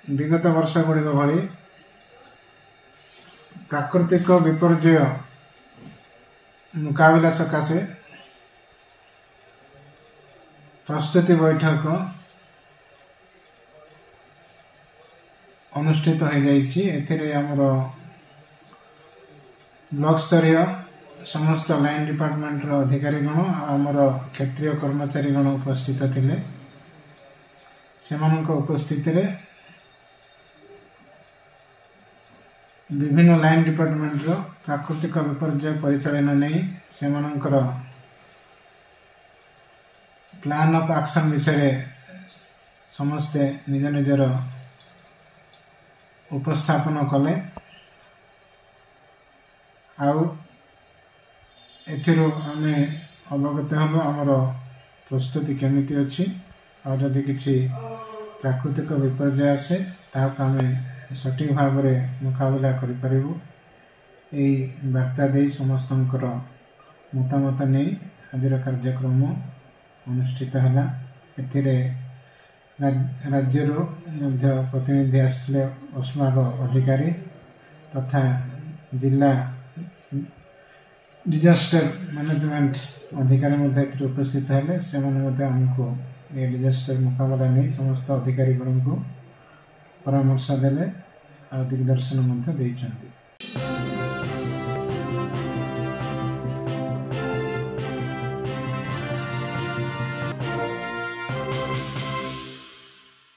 विगत वर्ष गुड़िक भली प्राकृतिक विपर्यय मुकाबला सकाशे प्रस्तुति बैठक अनुष्ठित हो जाइछि। एथिरे हमर ब्लॉक स्तरीय समस्त लाइन डिपार्टमेंट रो अधिकारी गण आमर क्षेत्रीय कर्मचारी गण उपस्थित थिले। सेमानक उपस्थिति रे विभिन्न लाइन डिपार्टमेंट रो प्राकृतिक विपर्यय परिचालन नहीं सेमानकर प्लान ऑफ एक्शन विषय समस्ते निज निजर उपस्थापन कले। आउ एथिरो आमे अवगत हबो आमर प्रस्तुति केमिति अछि और जदि किछि प्राकृतिक विपर्यय आसे ताहाक आमे सठिक भाव में मुकाबला करि परिबु। एई वार्ता दे समस्तंकर मतामत नहीं आजिर कार्यक्रम अनुष्ठित हला। एथिरे राज्यरो मध्य प्रतिनिधि आसले ओस्मार अधिकारी तथा जिला डिजास्टर मैनेजमेंट अधिकारी मध्य उपस्थित हेले। से आमको ये डिजास्टर मुकाबला नहीं समस्त अधिकारी को परामर्श देले और दिग्दर्शन मध्य देइछन्ति।